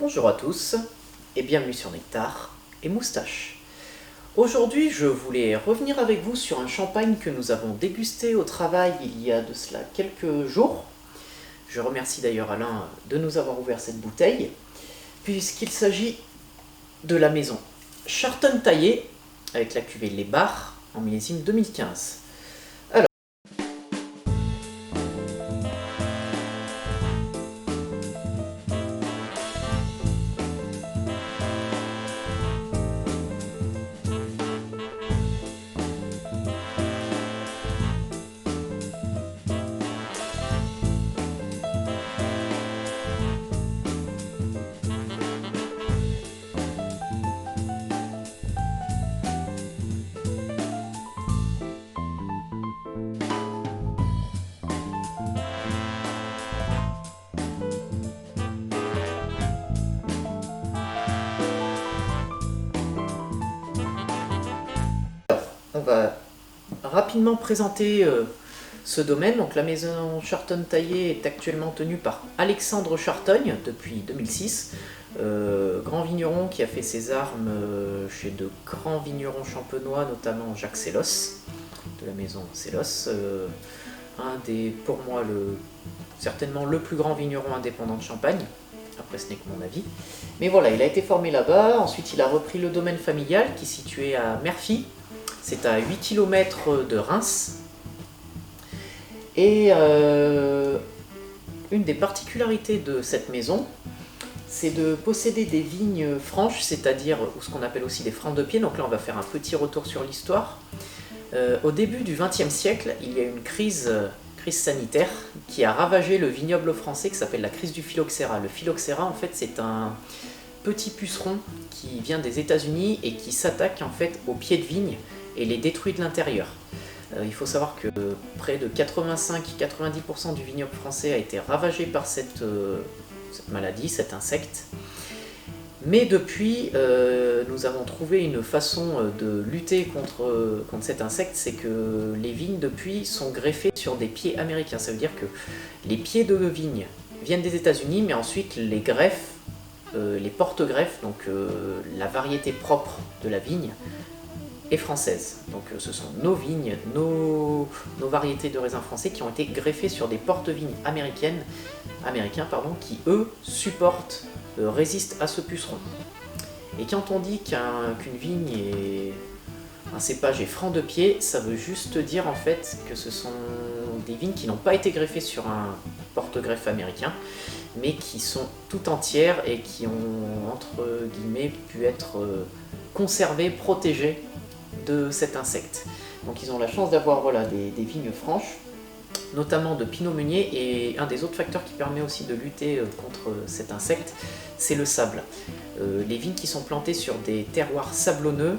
Bonjour à tous et bienvenue sur Nectar et Moustache. Aujourd'hui, je voulais revenir avec vous sur un champagne que nous avons dégusté au travail il y a de cela quelques jours. Je remercie d'ailleurs Alain de nous avoir ouvert cette bouteille, puisqu'il s'agit de la maison Charton Taillé avec la cuvée Les Bars en millésime 2015. On va rapidement présenter ce domaine. Donc, la maison Charton Taillé est actuellement tenue par Alexandre Chartogne depuis 2006, grand vigneron qui a fait ses armes chez de grands vignerons champenois, notamment Jacques Sellos, de la maison Sellos, un des, pour moi, certainement le plus grand vigneron indépendant de Champagne. Après, ce n'est que mon avis. Mais voilà, il a été formé là-bas. Ensuite, il a repris le domaine familial qui est situé à Merphy. C'est à 8 km de Reims. Et une des particularités de cette maison, c'est de posséder des vignes franches, c'est-à-dire ce qu'on appelle aussi des francs de pied. Donc là, on va faire un petit retour sur l'histoire. Au début du XXe siècle, il y a eu une crise sanitaire qui a ravagé le vignoble français, qui s'appelle la crise du phylloxéra. Le phylloxéra, en fait, c'est un petit puceron qui vient des États-Unis et qui s'attaque en fait aux pieds de vigne et les détruit de l'intérieur. Il faut savoir que près de 85-90% du vignoble français a été ravagé par cette maladie, cet insecte. Mais depuis, nous avons trouvé une façon de lutter contre cet insecte, c'est que les vignes depuis sont greffées sur des pieds américains. Ça veut dire que les pieds de vigne viennent des États-Unis, mais ensuite les greffes, les porte-greffes, donc la variété propre de la vigne, est française. Donc ce sont nos vignes, nos variétés de raisins français qui ont été greffées sur des porte-vignes américains, qui eux supportent, résistent à ce puceron. Et quand on dit qu'une vigne est un cépage est franc de pied, ça veut juste dire en fait que ce sont des vignes qui n'ont pas été greffées sur un porte-greffe américain, mais qui sont tout entières et qui ont entre guillemets pu être conservées, protégées de cet insecte. Donc ils ont la chance d'avoir des vignes franches, notamment de pinot meunier, et un des autres facteurs qui permet aussi de lutter contre cet insecte, c'est le sable. Les vignes qui sont plantées sur des terroirs sablonneux,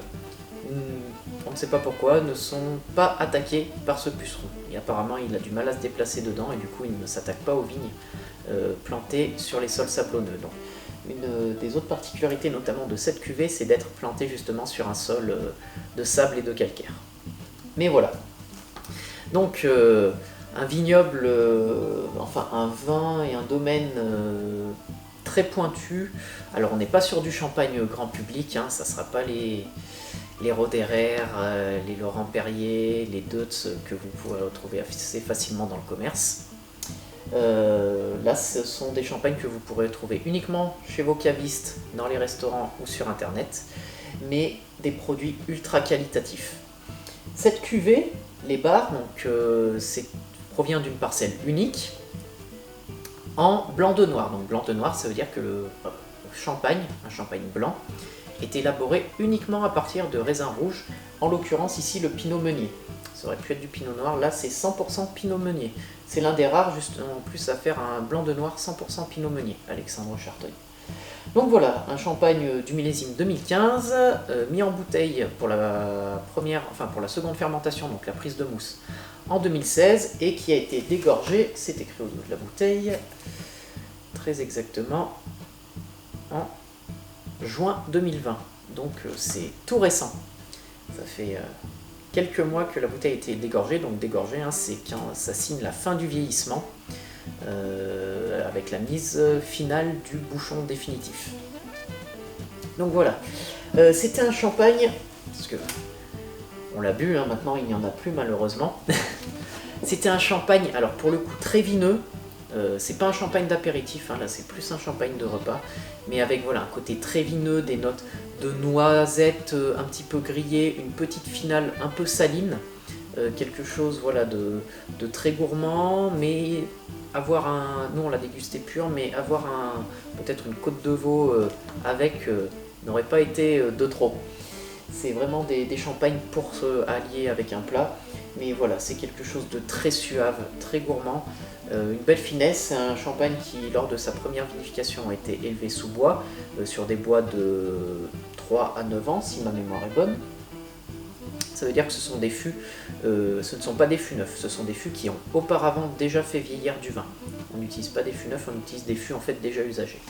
on ne sait pas pourquoi, ne sont pas attaquées par ce puceron. Et apparemment il a du mal à se déplacer dedans et du coup il ne s'attaque pas aux vignes plantées sur les sols sablonneux. Donc, une des autres particularités notamment de cette cuvée, c'est d'être plantée justement sur un sol de sable et de calcaire. Mais voilà. Donc un vignoble, enfin un vin et un domaine très pointu. Alors on n'est pas sur du champagne grand public, ça ne sera pas les Roderer, les Laurent Perrier, les Deutz que vous pourrez retrouver assez facilement dans le commerce. Là, ce sont des champagnes que vous pourrez trouver uniquement chez vos cavistes, dans les restaurants ou sur internet, mais des produits ultra qualitatifs. Cette cuvée, les bars, donc, provient d'une parcelle unique en blanc de noir. Donc blanc de noir, ça veut dire que le champagne, un champagne blanc, est élaboré uniquement à partir de raisins rouges, en l'occurrence ici le pinot meunier. Ça aurait pu être du pinot noir, là c'est 100% pinot meunier. C'est l'un des rares justement en plus à faire un blanc de noir 100% pinot meunier, Alexandre Chartogne. Donc voilà, un champagne du millésime 2015, mis en bouteille pour la seconde fermentation, donc la prise de mousse, en 2016, et qui a été dégorgé, c'est écrit au dos de la bouteille, très exactement, en juin 2020. Donc c'est tout récent. Ça fait quelques mois que la bouteille a été dégorgée, donc dégorgée, c'est quand ça signe la fin du vieillissement. avec la mise finale du bouchon définitif. Donc voilà, c'était un champagne, parce que on l'a bu, hein, maintenant il n'y en a plus malheureusement. C'était un champagne, alors pour le coup très vineux, c'est pas un champagne d'apéritif, hein, là c'est plus un champagne de repas, mais avec voilà, un côté très vineux, des notes de noisettes un petit peu grillées, une petite finale un peu saline, quelque chose voilà, de très gourmand, mais avoir un... Nous on l'a dégusté pur, mais avoir peut-être une côte de veau avec n'aurait pas été de trop. C'est vraiment des champagnes pour se allier avec un plat, mais voilà, c'est quelque chose de très suave, très gourmand, une belle finesse. C'est un champagne qui, lors de sa première vinification, a été élevé sous bois, sur des bois de 3 à 9 ans, si ma mémoire est bonne. Ça veut dire que ce sont des fûts, ce ne sont pas des fûts neufs, ce sont des fûts qui ont auparavant déjà fait vieillir du vin. On n'utilise pas des fûts neufs, on utilise des fûts en fait déjà usagés.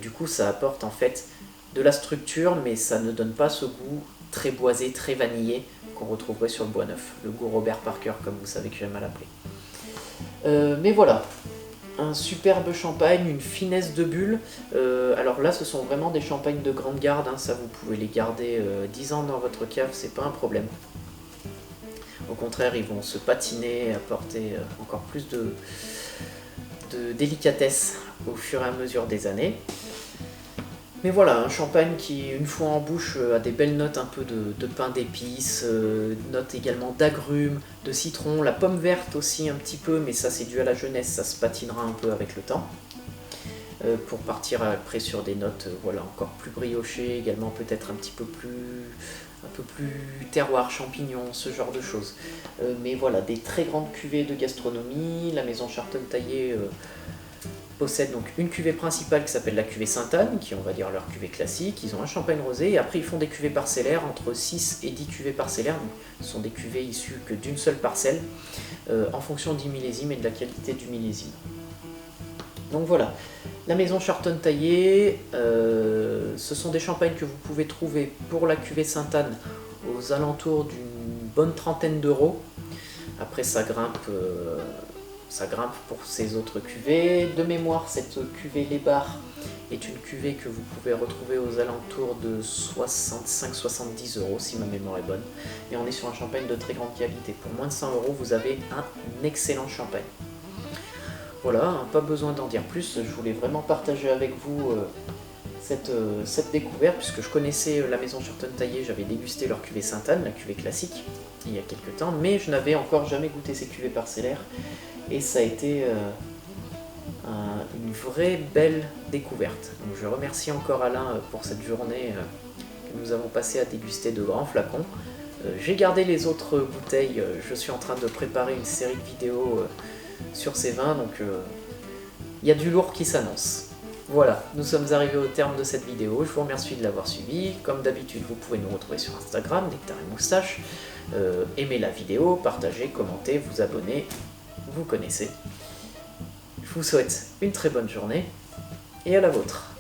Du coup, ça apporte en fait de la structure, mais ça ne donne pas ce goût très boisé, très vanillé qu'on retrouverait sur le bois neuf. Le goût Robert Parker, comme vous savez que j'aime à l'appeler. Mais voilà, un superbe champagne, une finesse de bulle. Alors là, ce sont vraiment des champagnes de grande garde, hein, ça vous pouvez les garder 10 ans dans votre cave, c'est pas un problème. Au contraire, ils vont se patiner, apporter encore plus de délicatesse au fur et à mesure des années. Mais voilà, un champagne qui, une fois en bouche, a des belles notes un peu de pain d'épices, notes également d'agrumes, de citron, la pomme verte aussi un petit peu, mais ça c'est dû à la jeunesse, ça se patinera un peu avec le temps. Pour partir après sur des notes voilà, encore plus briochées, également peut-être un peu plus terroir, champignons, ce genre de choses. Mais voilà, des très grandes cuvées de gastronomie. La maison Charton-Taillé possède donc une cuvée principale qui s'appelle la cuvée Sainte-Anne, qui est on va dire leur cuvée classique. Ils ont un champagne rosé et après ils font des cuvées parcellaires, entre 6 et 10 cuvées parcellaires. Donc, ce sont des cuvées issues que d'une seule parcelle, en fonction du millésime et de la qualité du millésime. Donc voilà, la maison Charton-Taillé, ce sont des champagnes que vous pouvez trouver pour la cuvée Sainte-Anne aux alentours d'une bonne trentaine d'euros. Après ça grimpe pour ces autres cuvées. De mémoire, cette cuvée Les Bars est une cuvée que vous pouvez retrouver aux alentours de 65-70 euros si ma mémoire est bonne. Et on est sur un champagne de très grande qualité. Pour moins de 100 euros, vous avez un excellent champagne. Voilà, hein, pas besoin d'en dire plus, je voulais vraiment partager avec vous cette découverte, puisque je connaissais la maison Charton-Taillé, j'avais dégusté leur cuvée Sainte-Anne, la cuvée classique, il y a quelques temps, mais je n'avais encore jamais goûté ces cuvées parcellaires, et ça a été une vraie belle découverte. Donc je remercie encore Alain pour cette journée que nous avons passée à déguster de grands flacons. J'ai gardé les autres bouteilles, je suis en train de préparer une série de vidéos sur ces vins, donc il y a du lourd qui s'annonce. Voilà, nous sommes arrivés au terme de cette vidéo, je vous remercie de l'avoir suivi. Comme d'habitude, vous pouvez nous retrouver sur Instagram, Nectar et Moustache. Aimez la vidéo, partagez, commentez, vous abonnez, vous connaissez. Je vous souhaite une très bonne journée et à la vôtre.